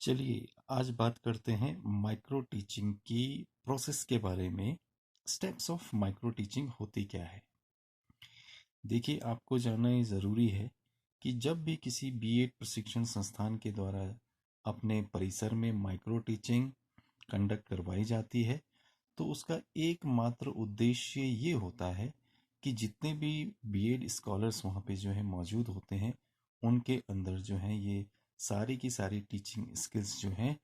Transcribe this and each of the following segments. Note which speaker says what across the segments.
Speaker 1: चलिए आज बात करते हैं माइक्रो टीचिंग की प्रोसेस के बारे में। स्टेप्स ऑफ माइक्रो टीचिंग होती क्या है? देखिए, आपको जानना ये ज़रूरी है कि जब भी किसी बीएड प्रशिक्षण संस्थान के द्वारा अपने परिसर में माइक्रो टीचिंग कंडक्ट करवाई जाती है, तो उसका एकमात्र उद्देश्य ये होता है कि जितने भी बीएड स्कॉलर्स वहाँ पे जो है मौजूद होते हैं, उनके अंदर जो है ये सारी की सारी टीचिंग स्किल्स जो हैं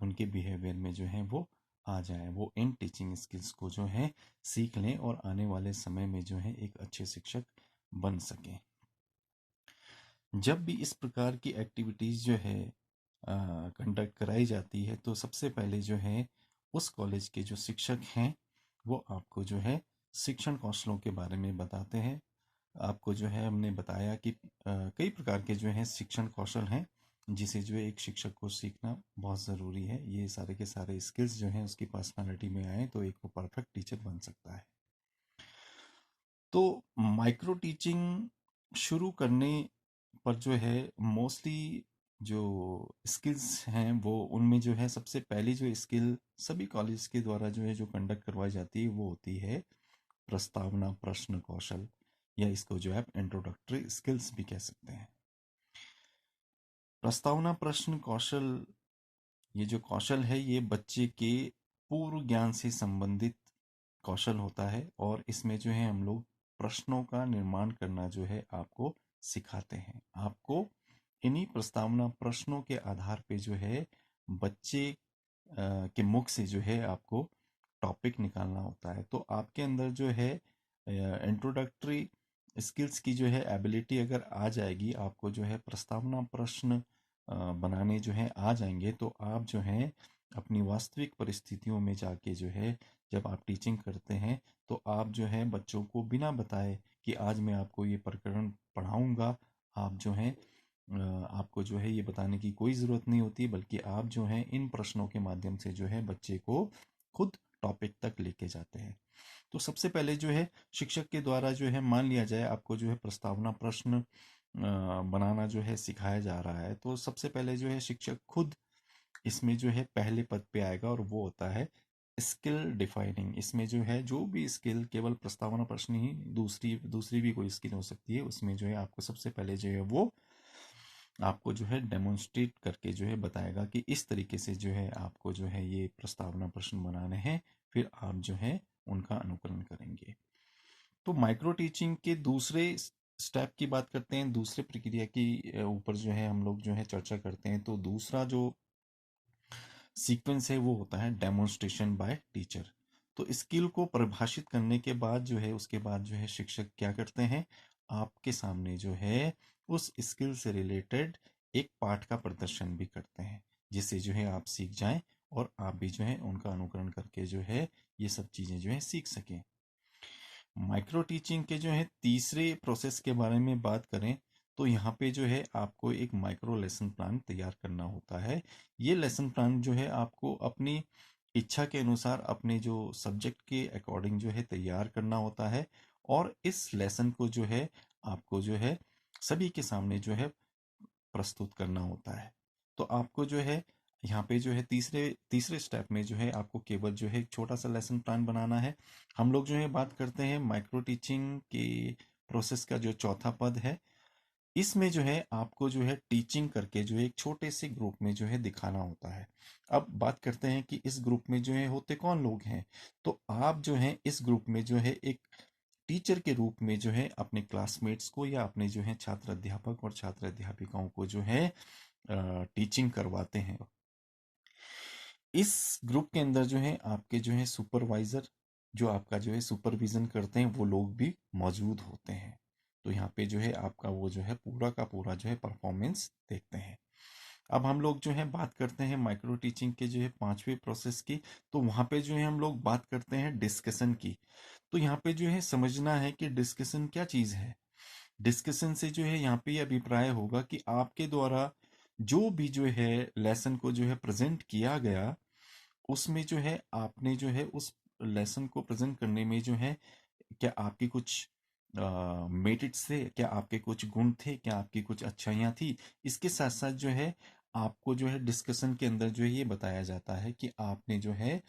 Speaker 1: उनके बिहेवियर में जो है वो आ जाए, वो इन टीचिंग स्किल्स को जो है सीख लें और आने वाले समय में जो है एक अच्छे शिक्षक बन सकें। जब भी इस प्रकार की एक्टिविटीज़ जो है कंडक्ट कराई जाती है, तो सबसे पहले जो है उस कॉलेज के जो शिक्षक हैं वो आपको जो है शिक्षण कौशलों के बारे में बताते हैं। आपको जो है हमने बताया कि कई प्रकार के जो हैं शिक्षण कौशल हैं जिसे जो है एक शिक्षक को सीखना बहुत ज़रूरी है। ये सारे के सारे स्किल्स जो हैं उसकी पर्सनालिटी में आए तो एक वो परफेक्ट टीचर बन सकता है। तो माइक्रो टीचिंग शुरू करने पर जो है मोस्टली जो स्किल्स हैं वो उनमें जो है सबसे पहली जो स्किल सभी कॉलेज के द्वारा जो है जो कंडक्ट करवाई जाती है वो होती है प्रस्तावना प्रश्न कौशल, या इसको जो है आप इंट्रोडक्टरी स्किल्स भी कह सकते हैं। प्रस्तावना प्रश्न कौशल, ये जो कौशल है ये बच्चे के पूर्व ज्ञान से संबंधित कौशल होता है और इसमें जो है हम लोग प्रश्नों का निर्माण करना जो है आपको सिखाते हैं। आपको इन्हीं प्रस्तावना प्रश्नों के आधार पे जो है बच्चे के मुख से जो है आपको टॉपिक निकालना होता है। तो आपके अंदर जो है इंट्रोडक्टरी स्किल्स की जो है एबिलिटी अगर आ जाएगी, आपको जो है प्रस्तावना प्रश्न बनाने जो है आ जाएंगे, तो आप जो है अपनी वास्तविक परिस्थितियों में जाके जो है जब आप टीचिंग करते हैं तो आप जो है बच्चों को बिना बताए कि आज मैं आपको ये प्रकरण पढ़ाऊंगा, आप जो है आपको जो है ये बताने की कोई ज़रूरत नहीं होती, बल्कि आप जो है इन प्रश्नों के माध्यम से जो है बच्चे को खुद टॉपिक तक लेके जाते हैं। तो सबसे पहले जो है शिक्षक के द्वारा जो है मान लिया जाए आपको जो है प्रस्तावना प्रश्न बनाना जो है सिखाया जा रहा है, तो सबसे पहले जो है शिक्षक खुद इसमें जो है पहले पद पे आएगा और वो होता है स्किल डिफाइनिंग। इसमें जो है जो भी स्किल, केवल प्रस्तावना प्रश्न ही, दूसरी दूसरी भी कोई स्किल हो सकती है, उसमें जो है आपको सबसे पहले जो है वो आपको जो है डेमोन्स्ट्रेट करके जो है बताएगा कि इस तरीके से जो है आपको जो है ये प्रस्तावना प्रश्न बनाने हैं, फिर आप जो है उनका अनुकरण करेंगे। तो माइक्रो टीचिंग के दूसरे स्टेप की बात करते हैं, दूसरे प्रक्रिया की ऊपर जो है हम लोग जो है चर्चा करते हैं। तो दूसरा जो सीक्वेंस है वो होता है डेमोन्स्ट्रेशन बाय टीचर। तो स्किल को परिभाषित करने के बाद जो है उसके बाद जो है शिक्षक क्या करते हैं, आपके सामने जो है उस स्किल से रिलेटेड एक पाठ का प्रदर्शन भी करते हैं, जिससे जो है आप सीख जाएं और आप भी जो है उनका अनुकरण करके जो है ये सब चीज़ें जो है सीख सकें। माइक्रो टीचिंग के जो है तीसरे प्रोसेस के बारे में बात करें, तो यहाँ पे जो है आपको एक माइक्रो लेसन प्लान तैयार करना होता है। ये लेसन प्लान जो है आपको अपनी इच्छा के अनुसार अपने जो सब्जेक्ट के अकॉर्डिंग जो है तैयार करना होता है, और इस लेसन को जो है आपको जो है सभी के सामने जो है प्रस्तुत करना होता है। तो आपको जो है यहाँ पे जो है तीसरे तीसरे स्टेप में जो है आपको केवल जो है एक छोटा सा लेसन प्लान बनाना है। हम लोग जो है बात करते हैं माइक्रो टीचिंग के प्रोसेस का जो चौथा पद है, इसमें जो है आपको जो है टीचिंग करके जो है एक छोटे से ग्रुप में जो है दिखाना होता है। अब बात करते हैं कि इस ग्रुप में जो है होते कौन लोग हैं। तो आप जो है इस ग्रुप में जो है एक टीचर के रूप में जो है अपने क्लासमेट्स को या अपने जो है छात्र अध्यापक और छात्र अध्यापिकाओं को जो है टीचिंग करवाते हैं। इस ग्रुप के अंदर जो है आपके जो है सुपरवाइजर, जो आपका जो है सुपरविजन करते हैं, वो लोग भी मौजूद होते हैं। तो यहाँ पे जो है आपका वो जो है पूरा का पूरा जो है परफॉर्मेंस देखते हैं। अब हम लोग जो है बात करते हैं माइक्रो टीचिंग के जो है पांचवे प्रोसेस की। तो वहाँ पे जो है हम लोग बात करते हैं डिस्कशन की। तो यहाँ पे जो है समझना है कि डिस्कशन क्या चीज़ है। डिस्कशन से जो है यहाँ पे ये अभिप्राय होगा कि आपके द्वारा जो भी जो है लेसन को जो है प्रेजेंट किया गया, उसमें जो है आपने जो है उस लेसन को प्रेजेंट करने में जो है क्या आपकी कुछ मेरिट्स थे, क्या आपके कुछ गुण थे, क्या आपकी कुछ अच्छाइयाँ थी। इसके साथ साथ जो है आपको जो है डिस्कशन के अंदर जो है ये बताया जाता है कि आपने जो है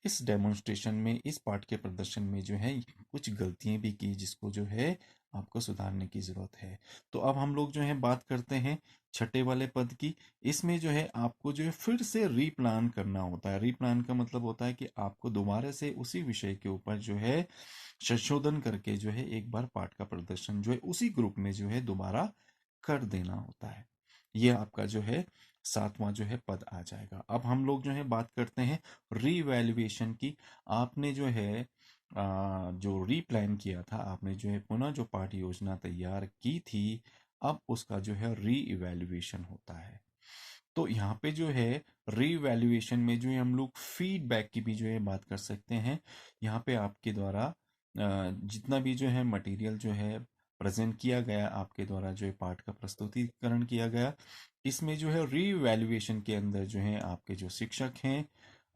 Speaker 1: इस डेमोन्स्ट्रेशन में, इस पाठ के प्रदर्शन में जो है कुछ गलतियां भी की, जिसको जो है आपको सुधारने की जरूरत है। तो अब हम लोग जो है बात करते हैं छठे वाले पद की। इसमें जो है आपको जो है फिर से रीप्लान करना होता है। रीप्लान का मतलब होता है कि आपको दोबारा से उसी विषय के ऊपर जो है संशोधन करके जो है एक बार पाठ का प्रदर्शन जो है उसी ग्रुप में जो है दोबारा कर देना होता है। ये आपका जो है सातवां जो है पद आ जाएगा। अब हम लोग जो है बात करते हैं रीवैल्यूएशन की। आपने जो है जो रीप्लान किया था, आपने जो है पुनः जो पाठ योजना तैयार की थी, अब उसका जो है री इवैल्यूएशन होता है। तो यहाँ पे जो है रीवैल्यूएशन में जो है हम लोग फीडबैक की भी जो है बात कर सकते हैं। यहाँ पे आपके द्वारा जितना भी जो है मटेरियल जो है प्रेजेंट किया गया, आपके द्वारा जो है पाठ का प्रस्तुतिकरण किया गया, इसमें जो है रीवैल्यूएशन के अंदर जो है आपके जो शिक्षक हैं,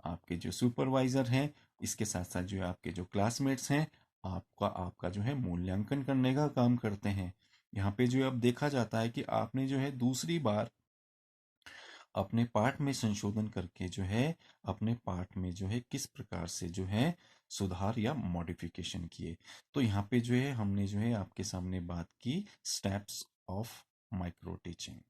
Speaker 1: आपके जो सुपरवाइजर हैं, इसके साथ साथ जो है आपके जो क्लासमेट्स हैं, आपका आपका जो है मूल्यांकन करने का काम करते हैं। यहाँ पे जो है अब देखा जाता है कि आपने जो है दूसरी बार अपने पाठ में संशोधन करके जो है अपने पाठ में जो है किस प्रकार से जो है सुधार या मॉडिफिकेशन किए। तो यहाँ पे जो है हमने जो है आपके सामने बात की स्टेप्स ऑफ माइक्रो टीचिंग।